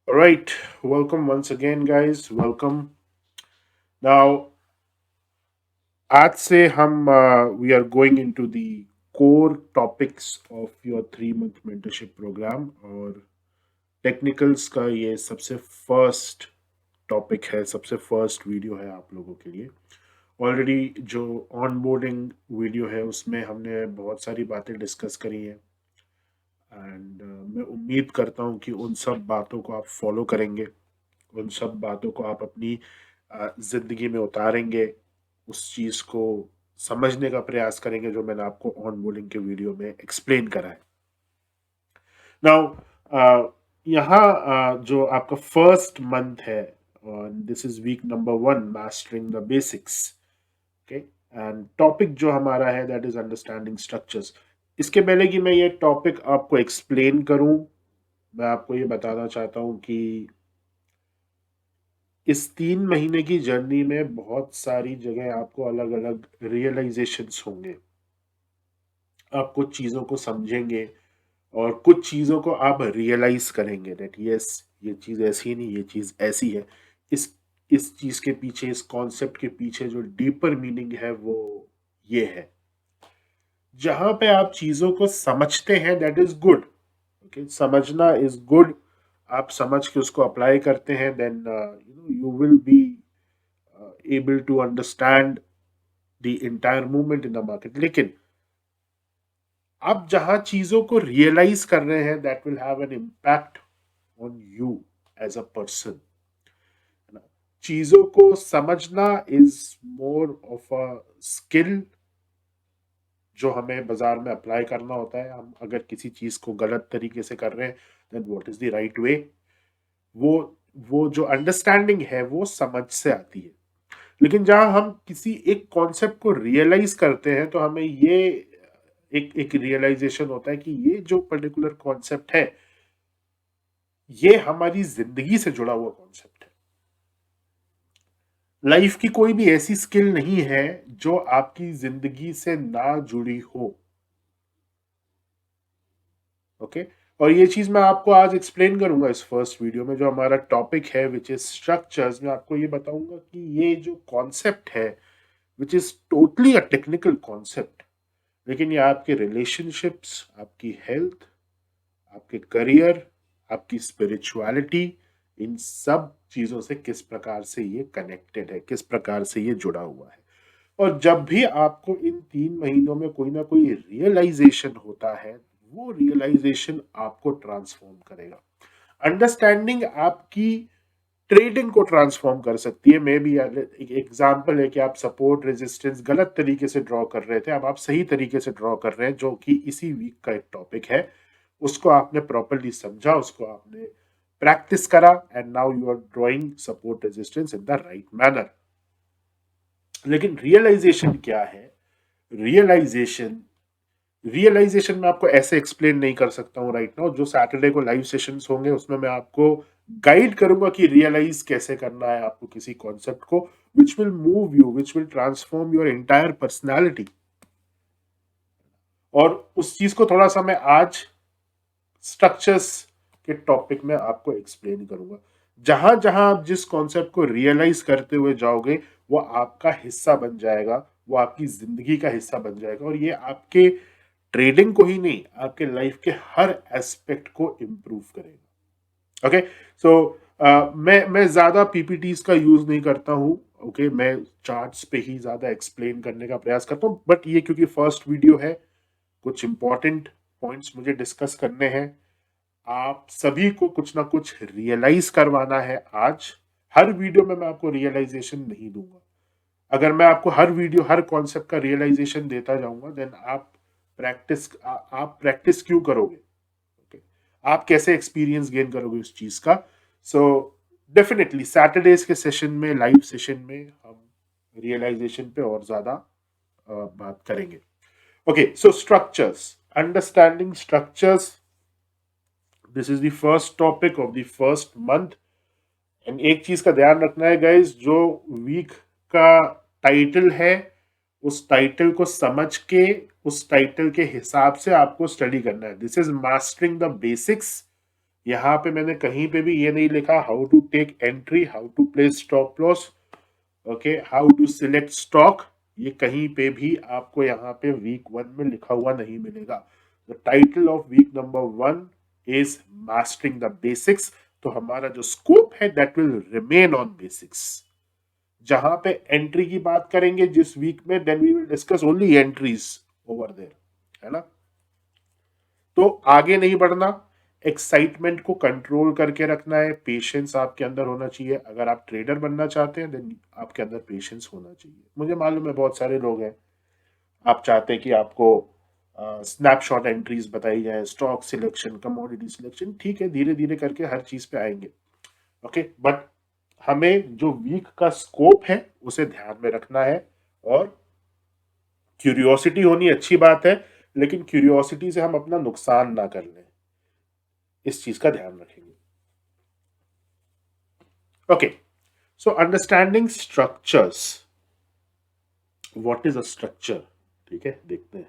All right, welcome once again, guys. Welcome. Now, आज से हम we are going into the core topics of your 3 month mentorship program और technicals का ये सबसे फर्स्ट टॉपिक है, सबसे फर्स्ट वीडियो है आप लोगों के लिए। ऑलरेडी जो ऑनबोर्डिंग वीडियो है उसमें हमने बहुत सारी बातें डिस्कस करी हैं एंड मैं उम्मीद करता हूँ कि उन सब बातों को आप फॉलो करेंगे, उन सब बातों को आप अपनी जिंदगी में उतारेंगे, उस चीज को समझने का प्रयास करेंगे जो मैंने आपको ऑन बोर्डिंग के वीडियो में एक्सप्लेन करा है। नाउ यहाँ जो आपका फर्स्ट मंथ है, this is weak number 1, mastering the basics. Okay, and topic जो हमारा है दैट इज अंडरस्टैंडिंग स्ट्रक्चर्स। इसके पहले कि मैं ये टॉपिक आपको एक्सप्लेन करूं, मैं आपको ये बताना चाहता हूं कि इस 3 महीने की जर्नी में बहुत सारी जगह आपको अलग अलग रियलाइजेशंस होंगे। आप कुछ चीज़ों को समझेंगे और कुछ चीज़ों को आप रियलाइज करेंगे दैट यस, ये चीज़ ऐसी नहीं, ये चीज़ ऐसी है। इस इस चीज़ के पीछे, इस कॉन्सेप्ट के पीछे जो डीपर मीनिंग है वो ये है। जहां पे आप चीज़ों को समझते हैं दैट इज गुड। ओके, समझना इज गुड। आप समझ के उसको अप्लाई करते हैं then you will be able to understand the entire movement in the market। लेकिन आप जहां चीजों को रियलाइज कर रहे हैं that will have an impact on you as a person. चीजों को समझना is more of a skill जो हमें बाजार में अप्लाई करना होता है। हम अगर किसी चीज को गलत तरीके से कर रहे हैं then what is the right way. वो वो जो अंडरस्टैंडिंग है वो समझ से आती है। लेकिन जहां हम किसी एक कॉन्सेप्ट को रियलाइज करते हैं तो हमें ये एक एक रियलाइजेशन होता है कि ये जो पर्टिकुलर कॉन्सेप्ट है ये हमारी जिंदगी से जुड़ा हुआ कॉन्सेप्ट है। लाइफ की कोई भी ऐसी स्किल नहीं है जो आपकी जिंदगी से ना जुड़ी हो। ओके, और ये चीज मैं आपको आज एक्सप्लेन करूंगा इस फर्स्ट वीडियो में। जो हमारा टॉपिक है विच इज स्ट्रक्चर्स, मैं आपको ये बताऊंगा कि ये जो कॉन्सेप्ट है which is totally a technical concept, लेकिन ये आपके रिलेशनशिप्स, आपकी हेल्थ, आपके करियर, आपकी स्पिरिचुअलिटी, इन सब चीजों से किस प्रकार से ये कनेक्टेड है, किस प्रकार से ये जुड़ा हुआ है। और जब भी आपको इन 3 महीनों में कोई ना कोई रियलाइजेशन होता है, वो रियलाइजेशन आपको ट्रांसफॉर्म करेगा। अंडरस्टैंडिंग आपकी ट्रेडिंग को ट्रांसफॉर्म कर सकती है। मे बी एक एग्जांपल है कि आप सपोर्ट रेजिस्टेंस गलत तरीके से ड्रॉ कर रहे थे, अब आप सही तरीके से ड्रॉ कर रहे हैं, जो कि इसी वीक का एक टॉपिक है। उसको आपने प्रॉपरली समझा, उसको आपने प्रैक्टिस करा and now you are drawing support resistance in the right manner. लेकिन रियलाइजेशन क्या है? रियलाइजेशन रियलाइजेशन मैं आपको ऐसे एक्सप्लेन नहीं कर सकता हूं राइट नाउ। जो सैटरडे को लाइव सेशंस होंगे उसमें मैं आपको गाइड करूंगा कि रियलाइज कैसे करना है आपको किसी कॉन्सेप्ट को, which will move you, which will transform your entire personality. और उस चीज को थोड़ा सा मैं आज स्ट्रक्चर्स के टॉपिक में आपको एक्सप्लेन करूंगा। जहां जहां आप जिस कॉन्सेप्ट को रियलाइज करते हुए जाओगे वो आपका हिस्सा बन जाएगा, वो आपकी जिंदगी का हिस्सा बन जाएगा, और ये आपके ट्रेडिंग को ही नहीं, आपके लाइफ के हर एस्पेक्ट को इम्प्रूव करेगा। ओके, सो मैं ज्यादा पीपीटीज का यूज नहीं करता हूँ। ओके, मैं चार्ट्स पे ही ज्यादा एक्सप्लेन करने का प्रयास करता हूँ, बट ये क्योंकि फर्स्ट वीडियो है, कुछ इंपॉर्टेंट पॉइंट्स मुझे डिस्कस करने हैं। आप सभी को कुछ ना कुछ रियलाइज करवाना है आज। हर वीडियो में मैं आपको रियलाइजेशन नहीं दूंगा। अगर मैं आपको हर वीडियो हर कॉन्सेप्ट का रियलाइजेशन देता जाऊंगा देन आप प्रैक्टिस क्यों करोगे? okay? आप कैसे एक्सपीरियंस गेन करोगे उस चीज का? सो डेफिनेटली सैटरडेज के सेशन में, लाइव सेशन में हम रियलाइजेशन पे और ज्यादा बात करेंगे। Okay, so structures, understanding structures, this is the first topic of the first month. And एक चीज का ध्यान रखना है गाइज, जो वीक का टाइटल है उस टाइटल को समझ के, उस टाइटल के हिसाब से आपको स्टडी करना है। This is mastering the basics यहाँ पे मैंने कहीं पे भी ये नहीं लिखा how to take entry, how to place stop loss, okay, how to select stock, ये कहीं पे भी आपको यहाँ पे वीक 1 में लिखा हुआ नहीं मिलेगा। The title of week number 1 is mastering the basics. तो हमारा जो स्कोप है that will remain on basics. जहां पे एंट्री की बात करेंगे जिस वीक में, then we will discuss only entries over there, है ना। तो आगे नहीं बढ़ना, एक्साइटमेंट को कंट्रोल करके रखना है, पेशेंस आपके अंदर होना चाहिए। अगर आप ट्रेडर बनना चाहते हैं देन आपके अंदर पेशेंस होना चाहिए। मुझे मालूम है बहुत सारे लोग हैं, आप चाहते हैं कि आपको स्नैपशॉट एंट्रीज बताई जाए, स्टॉक सिलेक्शन, कमोडिटी सिलेक्शन, ठीक है, धीरे धीरे करके हर चीज पे आएंगे, ओके। बट हमें जो वीक का स्कोप है उसे ध्यान में रखना है। और क्यूरियोसिटी होनी अच्छी बात है, लेकिन क्यूरियोसिटी से हम अपना नुकसान ना कर लें, इस चीज का ध्यान रखेंगे। Okay, so understanding structures, what is a structure, ठीक है, देखते हैं।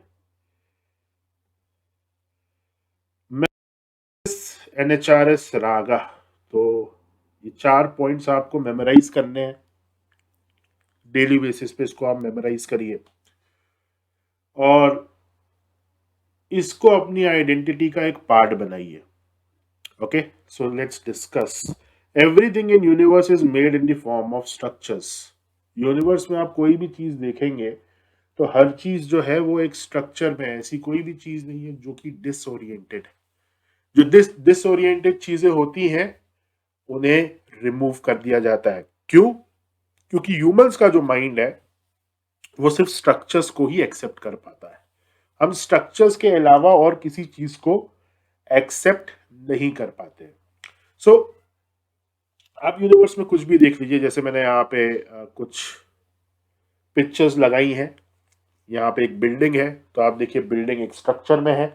NHRS रागा, तो ये 4 पॉइंट्स आपको मेमोराइज करने हैं, डेली बेसिस पे इसको आप मेमोराइज करिए और इसको अपनी आइडेंटिटी का एक पार्ट बनाइए। Okay, so let's discuss. Everything in universe is made in the form of structures. Universe में आप कोई भी चीज देखेंगे तो हर चीज जो है वो एक स्ट्रक्चर में है। ऐसी कोई भी चीज नहीं है जो कि डिसओरिएंटेड है। जो डिसओरिएंटेड चीजें होती हैं उन्हें रिमूव कर दिया जाता है। क्यों? क्योंकि ह्यूमंस का जो माइंड है वो सिर्फ स्ट्रक्चर्स को ही एक्सेप्ट कर पाता है। हम स्ट्रक्चर्स के अलावा और किसी चीज को एक्सेप्ट नहीं कर पाते। सो आप यूनिवर्स में कुछ भी देख लीजिए, जैसे मैंने यहाँ पे कुछ पिक्चर्स लगाई हैं। यहाँ पे एक बिल्डिंग है, तो आप देखिए बिल्डिंग एक स्ट्रक्चर में है।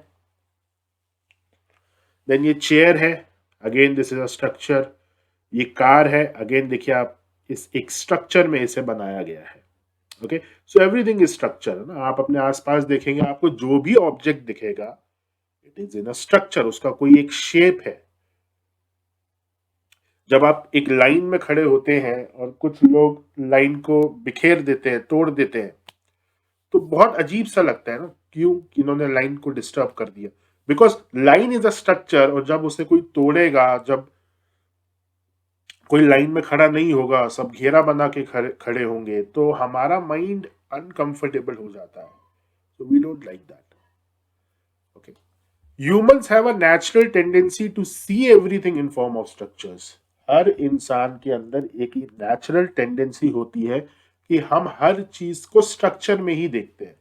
देन ये चेयर है, again this is a structure. ये कार है, अगेन देखिए आप, इस एक स्ट्रक्चर में इसे बनाया गया है। Okay, so everything is structure, है ना। आप अपने आसपास देखेंगे, आपको जो भी ऑब्जेक्ट दिखेगा it is in a structure, उसका कोई एक शेप है। जब आप एक लाइन में खड़े होते हैं और कुछ लोग लाइन को बिखेर देते हैं, तोड़ देते हैं, तो बहुत अजीब सा लगता है ना, क्यों कि इन्होंने लाइन को डिस्टर्ब कर दिया। Because line is a structure, और जब उसे कोई तोड़ेगा, जब कोई लाइन में खड़ा नहीं होगा, सब घेरा बना के खड़े होंगे, तो हमारा माइंड अनकंफर्टेबल हो जाता है। So we don't like that. Okay. Humans have a natural tendency to see everything in form of structures. हर इंसान के अंदर एक नेचुरल टेंडेंसी होती है कि हम हर चीज को स्ट्रक्चर में ही देखते हैं।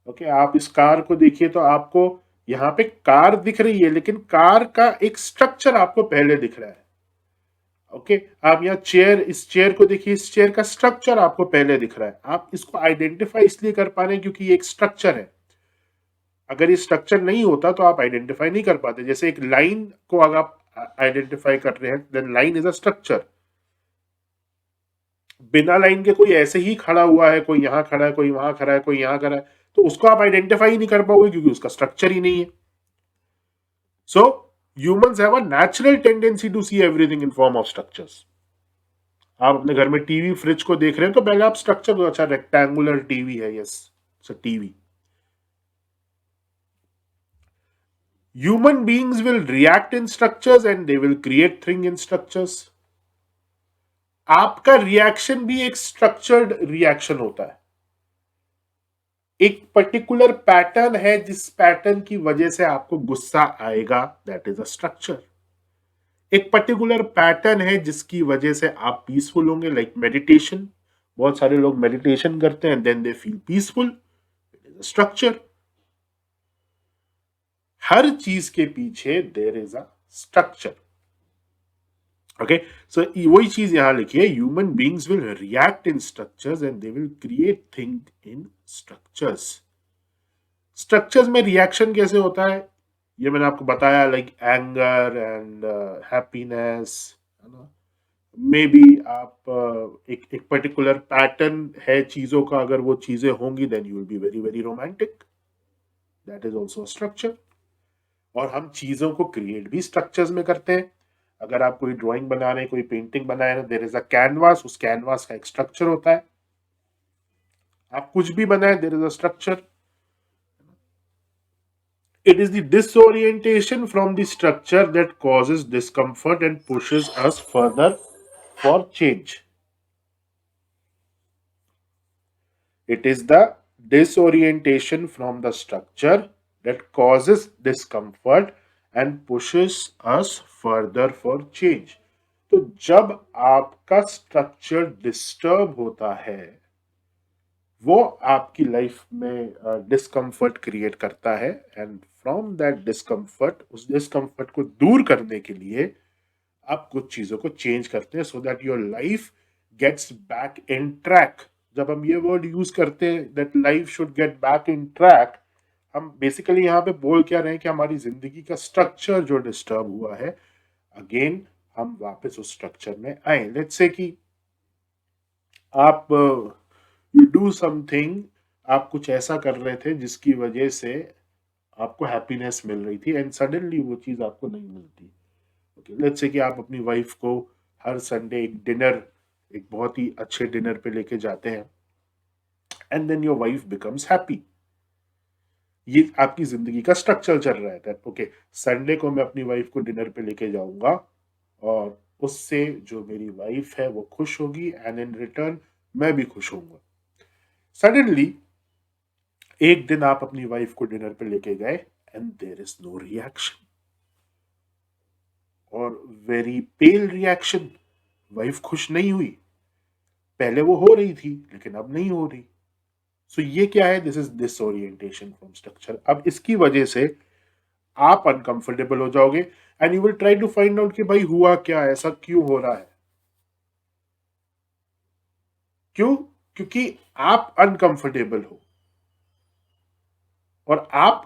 ओके, आप इस कार को देखिए तो आपको यहाँ पे कार दिख रही है, लेकिन कार का एक स्ट्रक्चर आपको पहले दिख रहा है। ओके, आप यहाँ चेयर, इस चेयर को देखिए, इस चेयर का स्ट्रक्चर आपको पहले दिख रहा है। आप इसको आइडेंटिफाई इसलिए कर पा रहे हैं क्योंकि ये एक स्ट्रक्चर है। अगर ये स्ट्रक्चर नहीं होता तो आप आइडेंटिफाई नहीं कर पाते। जैसे एक लाइन को अगर आप आइडेंटिफाई कर रहे हैं, then line is a structure. बिना लाइन के कोई ऐसे ही खड़ा हुआ है, कोई यहां खड़ा है, कोई वहां खड़ा है, कोई यहां खड़ा है, तो उसको आप आइडेंटिफाई नहीं कर पाओगे क्योंकि उसका स्ट्रक्चर ही नहीं है। So humans have a natural tendency to see everything in form of structures. आप अपने घर में टीवी, फ्रिज को देख रहे हैं तो पहले आप स्ट्रक्चर को, अच्छा रेक्टेंगुलर टीवी है, yes TV. Human beings will react in structures and they will create thing in structures. आपका रिएक्शन भी एक स्ट्रक्चर्ड रिएक्शन होता है। एक पर्टिकुलर पैटर्न है, जिस पैटर्न की वजह से आपको गुस्सा आएगा, दैट इज अ स्ट्रक्चर। एक पर्टिकुलर पैटर्न है जिसकी वजह से आप पीसफुल होंगे, लाइक मेडिटेशन। बहुत सारे लोग मेडिटेशन करते हैं, then they feel peaceful, it is a structure. हर चीज के पीछे there is a structure. Okay, so वही चीज यहां लिखी है, human beings will react in structures and they will create thing in structures. Structures में रिएक्शन कैसे होता है ये मैंने आपको बताया, लाइक एंगर एंड हैप्पीनेस, है ना। मे बी आप एक पर्टिकुलर पैटर्न है चीजों का, अगर वो चीजें होंगी then you will be very very romantic, that is also structure. और हम चीजों को क्रिएट भी स्ट्रक्चर्स में करते हैं। अगर आप कोई ड्राइंग बना रहे हैं, कोई पेंटिंग बना रहे हैं, देयर इज अ कैनवास, उस कैनवास का एक स्ट्रक्चर होता है। आप कुछ भी बनाए, there is a structure. It is the disorientation from the structure that causes discomfort and pushes us further for change. It is the disorientation from the structure that causes discomfort and pushes us further for change. तो जब आपका structure disturb होता है, वो आपकी life में discomfort create करता है, एंड फ्रॉम दैट डिस्कम्फर्ट, उस डिस्कम्फर्ट को दूर करने के लिए आप कुछ चीजों को चेंज करते हैं so that your life gets back in track. जब हम ये वर्ड यूज करते हैं that life should get back in track, हम बेसिकली यहाँ पे बोल क्या रहे हैं कि हमारी जिंदगी का स्ट्रक्चर जो डिस्टर्ब हुआ है, अगेन हम वापस उस स्ट्रक्चर में आए। लेट्स से कि आप यू डू समथिंग, आप कुछ ऐसा कर रहे थे जिसकी वजह से आपको हैप्पीनेस मिल रही थी, एंड सडनली वो चीज आपको नहीं मिलती। ओके, लेट्स से कि आप अपनी वाइफ को हर संडे एक डिनर, एक बहुत ही अच्छे डिनर पे लेके जाते हैं, and then your wife becomes happy. ये आपकी जिंदगी का स्ट्रक्चर चल रहा है दैट ओके, संडे को मैं अपनी वाइफ को डिनर पे लेके जाऊंगा और उससे जो मेरी वाइफ है वो खुश होगी, एंड इन रिटर्न मैं भी खुश होऊंगा। सडनली एक दिन आप अपनी वाइफ को डिनर पे लेके गए and there is no reaction, और वेरी पेल रिएक्शन। वाइफ खुश नहीं हुई। पहले वो हो रही थी लेकिन अब नहीं हो रही। सो ये क्या है? This is disorientation from structure. अब इसकी वजह से आप अनकंफर्टेबल हो जाओगे and you will try to find out कि भाई हुआ क्या, ऐसा क्यों हो रहा है। क्यों? क्योंकि आप अनकंफर्टेबल हो और आप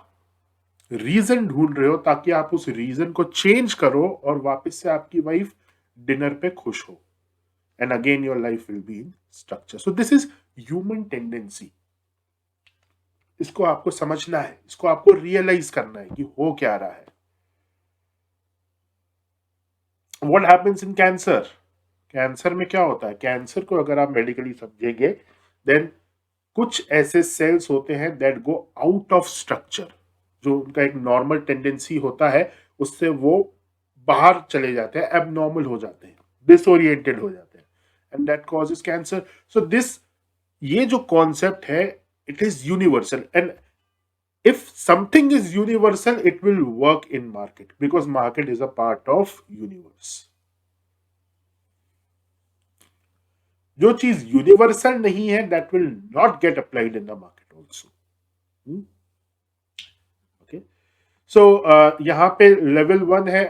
रीजन ढूंढ रहे हो ताकि आप उस रीजन को चेंज करो और वापस से आपकी वाइफ डिनर पे खुश हो, and again your life will be in structure. So this is human tendency. इसको आपको समझना है, इसको आपको रियलाइज करना है कि हो क्या रहा है। What happens in cancer? Cancer में क्या होता है? कैंसर को अगर आप मेडिकली समझेंगे, देन कुछ ऐसे सेल्स होते हैं that go out of structure. जो उनका एक नॉर्मल टेंडेंसी होता है उससे वो बाहर चले जाते हैं, एबनॉर्मल हो जाते हैं, डिसोरिएंटेड हो जाते हैं, and that causes cancer. So this, ये जो कॉन्सेप्ट है, it is universal, and if something is universal it will work in market because market is a part of universe. जो चीज यूनिवर्सल नहीं है that will not get applied in the market also. Okay, so यहाँ पे level 1 है,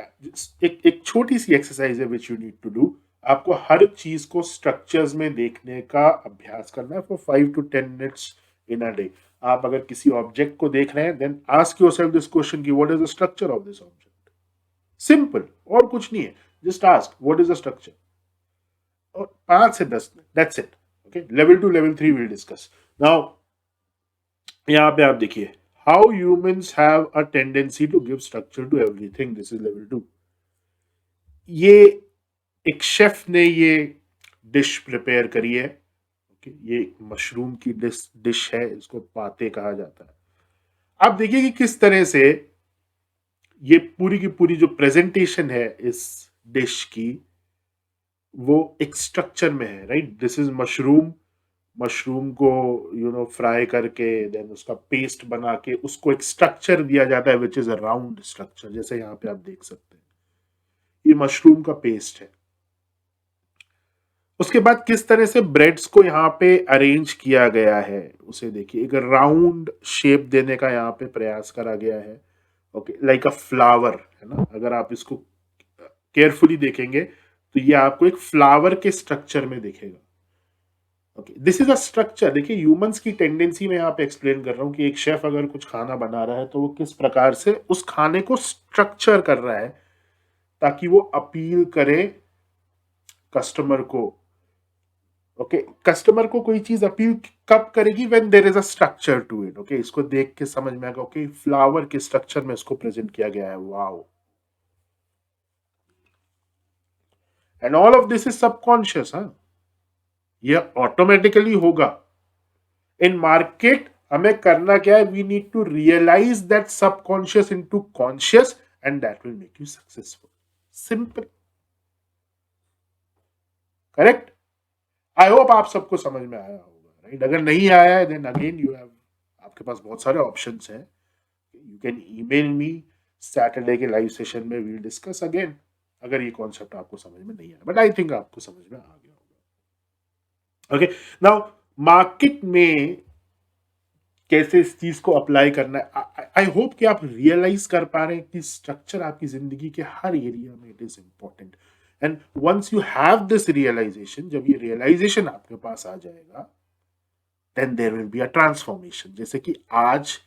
एक छोटी सी एक्सरसाइज है which you need to do. आपको हर चीज को स्ट्रक्चर्स में देखने का अभ्यास करना है for 5 to 10 minutes in a day. आप अगर किसी ऑब्जेक्ट को देख रहे हैं, then ask yourself this question कि what is the structure of this object. Simple, और कुछ नहीं है, just ask what is the structure. और 5 से 10 minute, that's it. Okay, level 2 level 3 will discuss now. यहाँ पे आप देखिए, how humans have a tendency to give structure to everything, this is level 2। ये एक शेफ ने ये डिश प्रिपेयर करी है। ये मशरूम की डिश है, इसको पाते कहा जाता है। आप देखिए कि किस तरह से ये पूरी की पूरी जो प्रेजेंटेशन है इस डिश की, वो एक स्ट्रक्चर में है, right. This is mushroom. Mushroom को फ्राई करके देन उसका पेस्ट बना के उसको एक स्ट्रक्चर दिया जाता है which is a round structure, जैसे यहाँ पे आप देख सकते हैं ये मशरूम का पेस्ट है। उसके बाद किस तरह से ब्रेड्स को यहाँ पे अरेंज किया गया है, उसे देखिए, एक राउंड शेप देने का यहाँ पे प्रयास करा गया है। ओके, लाइक अ फ्लावर, है ना। अगर आप इसको केयरफुली देखेंगे तो ये आपको एक फ्लावर के स्ट्रक्चर में दिखेगा। Okay, this is a structure. देखिए, ह्यूमंस की टेंडेंसी में यहाँ पे एक्सप्लेन कर रहा हूँ कि एक शेफ अगर कुछ खाना बना रहा है तो वो किस प्रकार से उस खाने को स्ट्रक्चर कर रहा है ताकि वो अपील करे कस्टमर को, ओके, कस्टमर को कोई चीज अपील कब करेगी? When there is a structure to it. Okay, इसको देख के समझ में आएगा, ओके फ्लावर के स्ट्रक्चर में इसको प्रेजेंट किया गया है, wow. And all of this is subconscious. हाँ, ये ऑटोमेटिकली होगा। इन मार्केट हमें करना क्या है? We need to realise that subconscious into conscious and that will make you successful. Simple, correct. I hope आप सबको समझ में आया होगा, राइट? अगर नहीं आया है देन अगेन यू हैव, आपके पास बहुत सारे ऑप्शंस हैं। You can email me, Saturday के लाइव सेशन में वील डिस्कस अगेन, अगर ये कॉन्सेप्ट आपको समझ में नहीं आया, बट आई थिंक आपको समझ में आ गया होगा। ओके, नाउ मार्केट में कैसे इस चीज को अप्लाई करना है, आई होप कि आप रियलाइज कर पा रहे हैं कि स्ट्रक्चर आपकी जिंदगी के हर एरिया में it is important. And once you have this realisation, जब ये रियलाइजेशन आपके पास आ जाएगा, then there will be a transformation. जैसे कि आज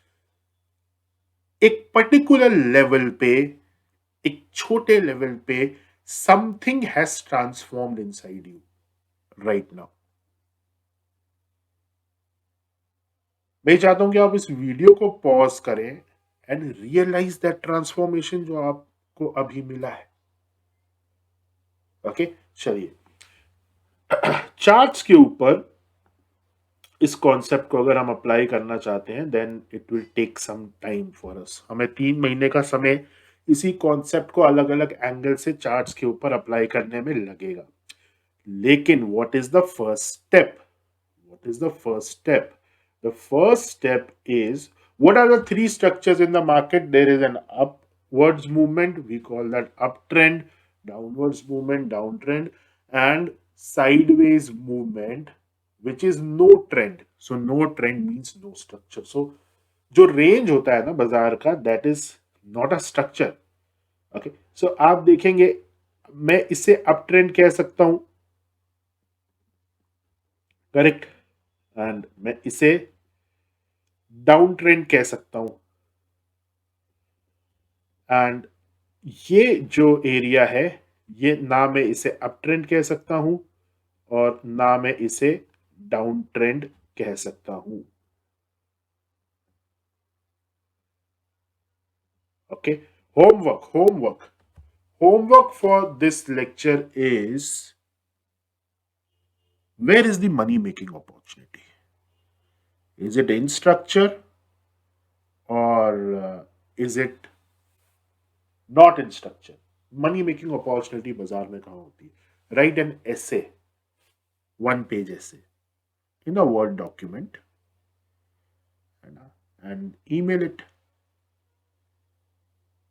एक पर्टिकुलर लेवल पे, एक छोटे लेवल पे something has transformed inside you right now. मैं चाहता हूं कि आप इस वीडियो को पॉज करें एंड रियलाइज दैट ट्रांसफॉर्मेशन जो आपको अभी मिला है। ओके, चलिए चार्ट्स के ऊपर इस कॉन्सेप्ट को अगर हम अप्लाई करना चाहते हैं then it will take some time for us. हमें 3 महीने का समय इसी कॉन्सेप्ट को अलग अलग एंगल से चार्ट्स के ऊपर अप्लाई करने में लगेगा। लेकिन what is the first step? What is the first step? The first step is, what are the three structures in the market? There is an upwards movement, we call that uptrend, downwards movement, downtrend, and sideways movement, which is no trend. So no trend means no structure. So जो range होता है ना बाजार का, that is not a structure. Okay, so आप देखेंगे मैं इसे अप ट्रेंड कह सकता हूं, करेक्ट, एंड मैं इसे डाउन ट्रेंड कह सकता हूं। एंड ये जो एरिया है, ये ना मैं इसे अप ट्रेंड कह सकता हूं और ना मैं इसे डाउन ट्रेंड कह सकता हूं। Okay, homework homework for this lecture is, where is the money making opportunity? Is it in structure और is it not in structure? Money making opportunity बाजार में कहां होती है? Write an essay, 1 page essay in a Word document and email it.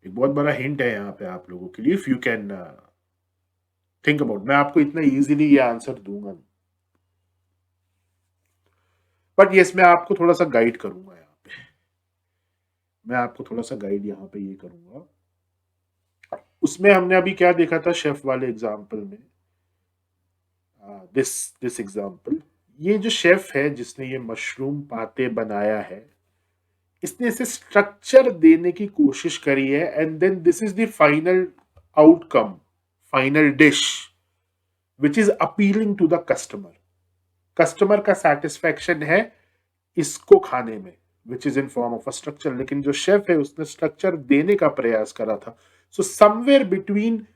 एक बहुत बड़ा hint है यहाँ पे आप लोगों के लिए, if you can think about. मैं आपको इतना इजीली ये आंसर दूंगा नहीं, बट यस मैं आपको थोड़ा सा गाइड करूंगा यहाँ पे। मैं आपको थोड़ा सा गाइड यहाँ पे ये करूंगा। उसमें हमने अभी क्या देखा था शेफ वाले एग्जाम्पल में, दिस एग्जाम्पल, ये जो शेफ है जिसने ये मशरूम पाते बनाया है, इसने इसे स्ट्रक्चर देने की कोशिश करी है and then this is the final outcome, final dish which is appealing to the customer. Customer का सेटिस्फैक्शन है इसको खाने में, which is in form of a structure. लेकिन जो शेफ है उसने स्ट्रक्चर देने का प्रयास करा था। So somewhere between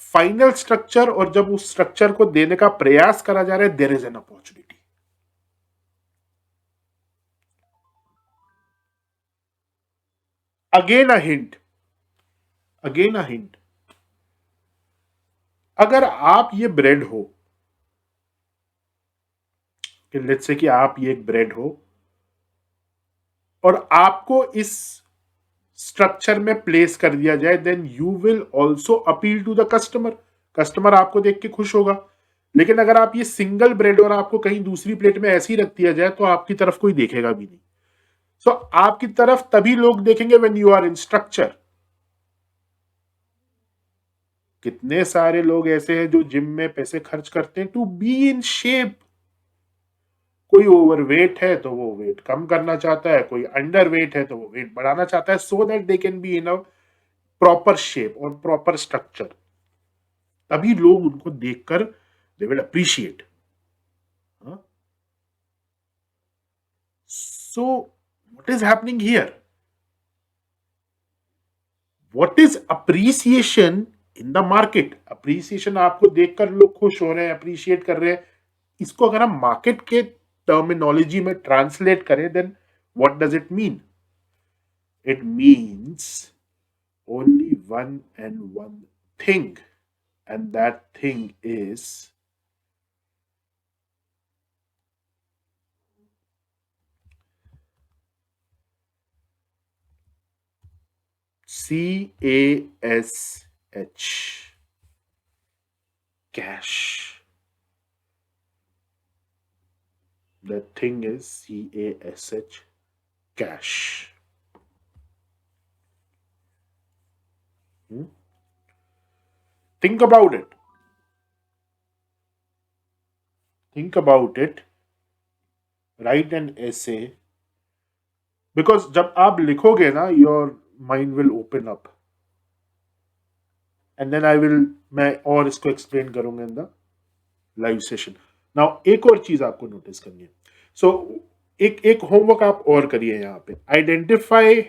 final structure और जब उस स्ट्रक्चर को देने का प्रयास करा जा रहा है, there is an opportunity. Again a hint, again a hint, अगर आप ये ब्रेड हो, कि लेट्स से कि आप ये एक ब्रेड हो और आपको इस स्ट्रक्चर में प्लेस कर दिया जाए, then you will also appeal to the customer. Customer आपको देख के खुश होगा। लेकिन अगर आप ये सिंगल ब्रेड और आपको कहीं दूसरी प्लेट में ऐसे ही रख दिया जाए तो आपकी तरफ कोई देखेगा भी नहीं। सो आपकी तरफ तभी लोग देखेंगे when you are in structure. कितने सारे लोग ऐसे हैं जो जिम में पैसे खर्च करते हैं टू बी इन शेप। कोई ओवरवेट है तो वो वेट कम करना चाहता है, कोई अंडर वेट है तो वो वेट बढ़ाना चाहता है, so that they can be in a proper shape और प्रॉपर स्ट्रक्चर। तभी लोग उनको देखकर they will appreciate. So what is happening here? What is appreciation in the market? Appreciation आपको देखकर लोग खुश हो रहे हैं, अप्रिशिएट कर रहे हैं. इसको अगर हम मार्केट के टर्मिनोलॉजी में ट्रांसलेट करें, then what does it mean? It means only one and one thing, and that thing is CASH, cash. That thing is CASH, cash. Think about it. Think about it. Write an essay. Because जब आप लिखोगे ना, your mind will open up. And then मैं और इसको explain करूंगा in the live session. Now एक और चीज आपको नोटिस करनी है. सो एक होमवर्क आप और करिए यहाँ पे. Identify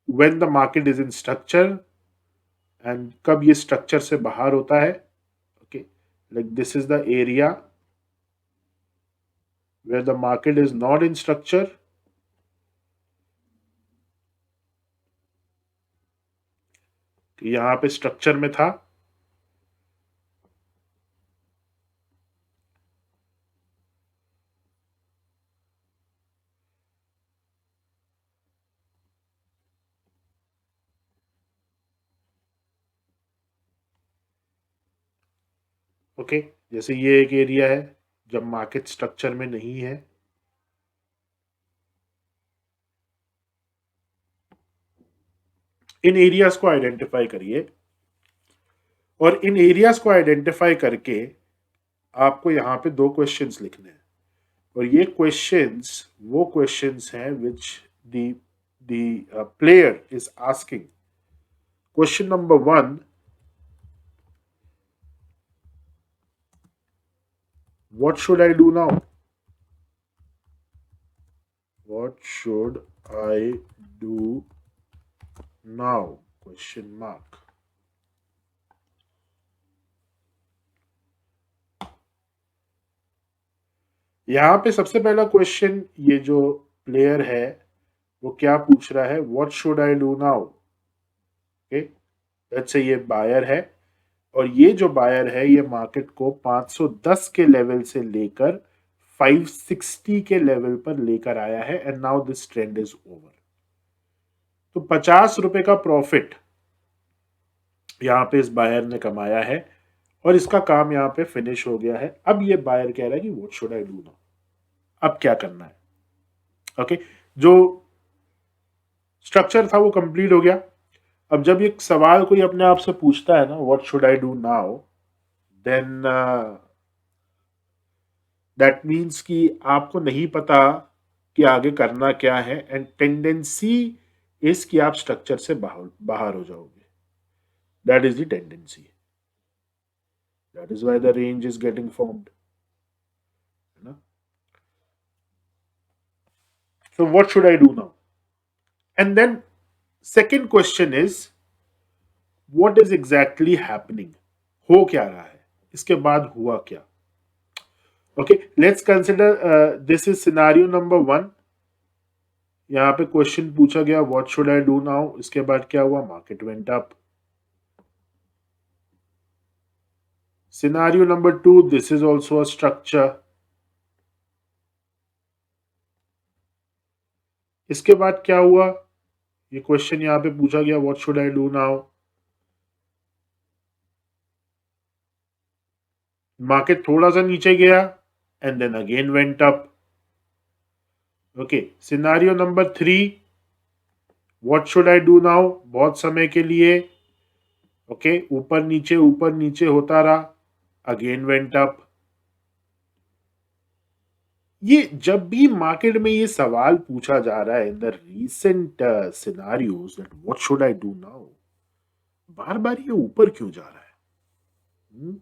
when the market is in structure and कब ये स्ट्रक्चर से बाहर होता है. Okay, like this is the area where the market is not in structure. यहाँ पे स्ट्रक्चर में था. ओके, जैसे ये एक एरिया है जब मार्केट स्ट्रक्चर में नहीं है. इन एरियाज को आइडेंटिफाई करिए और इन एरियाज को आइडेंटिफाई करके आपको यहाँ पे 2 क्वेश्चंस लिखने हैं. और ये क्वेश्चंस वो क्वेश्चंस हैं which the player is asking. Question number 1, what should I do now? What should I do now? Question mark. यहां पे सबसे पहला क्वेश्चन ये जो प्लेयर है वो क्या पूछ रहा है? What should I do now? Okay, let's say ये बायर है और ये जो बायर है ये मार्केट को 510 के लेवल से लेकर 560 के लेवल पर लेकर आया है and now this trend is over. तो 50 रुपए का प्रॉफिट यहां पे इस बायर ने कमाया है और इसका काम यहां पे फिनिश हो गया है. अब ये बायर कह रहा है कि what should I do now? अब क्या करना है? ओके, जो स्ट्रक्चर था वो कंप्लीट हो गया. अब जब ये सवाल कोई अपने आप से पूछता है ना, what should I do now, then that means कि आपको नहीं पता कि आगे करना क्या है एंड टेंडेंसी इज कि आप स्ट्रक्चर से बाहर हो जाओगे. That is the tendency. That is why the range is getting formed. है ना? So what should I do now? And then second question is what is exactly happening? हो क्या रहा है? इसके बाद हुआ क्या? Okay, let's consider this is scenario number 1. यहां पे क्वेश्चन पूछा गया what should I do now. इसके बाद क्या हुआ? Market went up. Scenario number 2, this is also a structure. इसके बाद क्या हुआ? ये क्वेश्चन यहां पे पूछा गया what should I do now. Market थोड़ा सा नीचे गया and then again went up. Okay, scenario number 3, what should I do now. बहुत समय के लिए ओके ऊपर नीचे होता रहा, अगेन वेंट अप. ये जब भी मार्केट में ये सवाल पूछा जा रहा है in the recent scenarios that what should I do now, बार बार ये ऊपर क्यों जा रहा है? हम्म?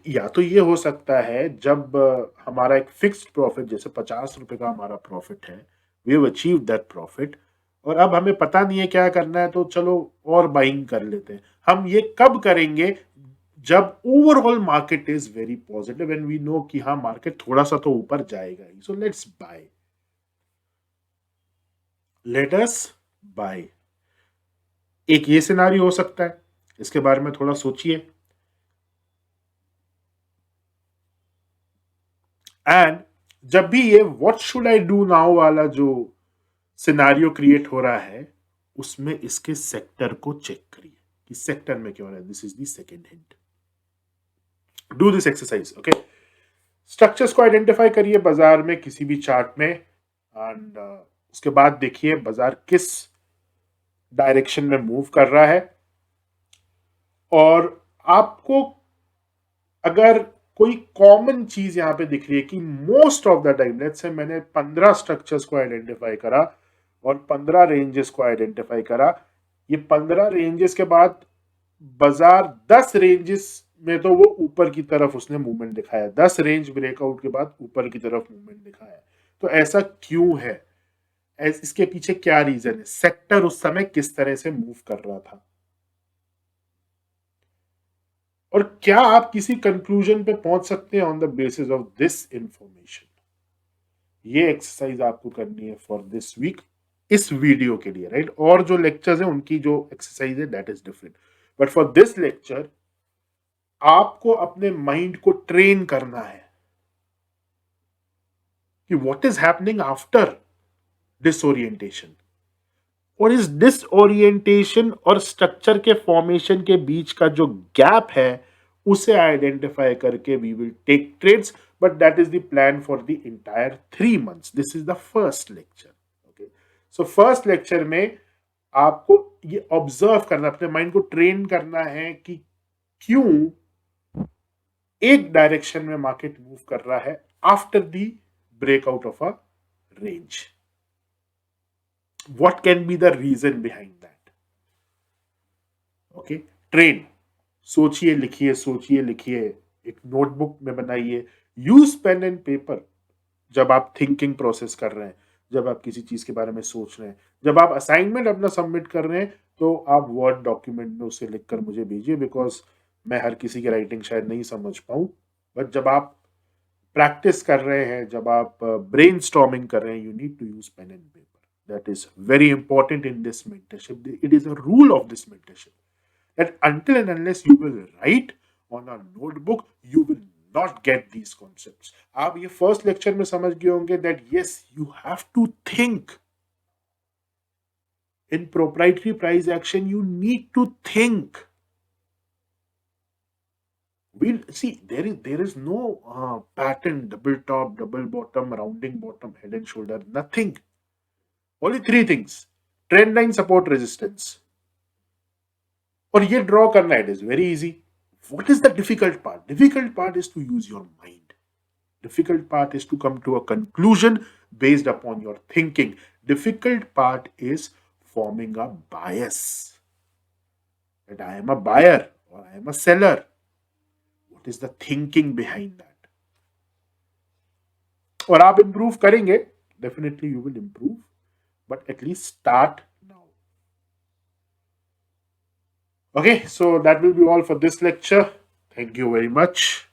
या तो ये हो सकता है जब हमारा एक फिक्स्ड प्रॉफिट, जैसे 50 रुपए का हमारा प्रॉफिट है, we have achieve that profit, और अब हमें पता नहीं है क्या करना है, तो चलो और बाइंग कर लेते हैं। हम ये कब करेंगे? जब overall market is very positive and we know कि हाँ, मार्केट थोड़ा सा तो ऊपर जाएगा ही, so let's buy, let us buy. एक ये सिनारी हो सकता है, इसके बारे में थोड़ा सोचिए। एंड जब भी ये what should I do now वाला जो सिनारियो क्रिएट हो रहा है, उसमें इसके सेक्टर को चेक करिए कि सेक्टर में क्या हो रहा है। This is the second hint. Do this exercise, okay. Structures को आइडेंटिफाई करिए बाजार में किसी भी चार्ट में, एंड उसके बाद देखिए बाजार किस डायरेक्शन में मूव कर रहा है। और आपको अगर कोई कॉमन चीज यहां पे दिख रही है कि most of the time, let's say मैंने 15 स्ट्रक्चर्स को आइडेंटिफाई करा और 15 रेंजेस को आइडेंटिफाई करा, ये 15 रेंजेस के बाद बाजार 10 रेंजेस में तो वो ऊपर की तरफ उसने मूवमेंट दिखाया, 10 रेंज ब्रेकआउट के बाद ऊपर की तरफ मूवमेंट दिखाया। तो ऐसा क्यों है? इसके पीछे क्या रीजन है? सेक्टर उस समय किस तरह से मूव कर रहा था? और क्या आप किसी कंक्लूजन पे पहुंच सकते हैं on the basis of this information? ये एक्सरसाइज आपको करनी है फॉर दिस वीक, इस वीडियो के लिए, राइट? और जो लेक्चर्स है उनकी जो एक्सरसाइज है that is different, but for this lecture आपको अपने माइंड को ट्रेन करना है कि what is happening after disorientation, और इस डिसओरिएंटेशन और स्ट्रक्चर के फॉर्मेशन के बीच का जो गैप है उसे आइडेंटिफाई करके we will take trades, but that is the plan for the entire 3 months। This is the first lecture, okay. So first lecture में आपको ये ऑब्जर्व करना, अपने माइंड को ट्रेन करना है कि क्यों एक डायरेक्शन में मार्केट मूव कर रहा है after the breakout of a range. What can be the reason behind that? Okay, train. सोचिए, लिखिए, सोचिए, लिखिए, एक नोटबुक में बनाइए। यूज पेन एंड पेपर जब आप थिंकिंग प्रोसेस कर रहे हैं, जब आप किसी चीज के बारे में सोच रहे हैं, जब आप असाइनमेंट अपना सबमिट कर रहे हैं, तो आप वर्ड डॉक्यूमेंट में उसे लिखकर मुझे भेजिए, बिकॉज मैं हर किसी की राइटिंग शायद नहीं समझ पाऊं। बट जब आप प्रैक्टिस कर रहे हैं, जब आप ब्रेन स्टॉर्मिंग कर रहे हैं, you need to use pen and paper. That is very important in this mentorship. It is a rule of this mentorship that until and unless you will write on a notebook, you will not get these concepts. आप ये first lecture में समझ गए होंगे that yes, you have to think. In proprietary price action, you need to think. We'll see, there is no pattern, double top, double bottom, rounding bottom, head and shoulder, nothing. Only three things: trend line, support, resistance. और ये draw करना, it is very easy. What is the difficult part? Difficult part is to use your mind. Difficult part is to come to a conclusion based upon your thinking. Difficult part is forming a bias. That I am a buyer or I am a seller. What is the thinking behind that? और आप improve करेंगे, definitely you will improve, but at least start now. Okay, so that will be all for this lecture. Thank you very much.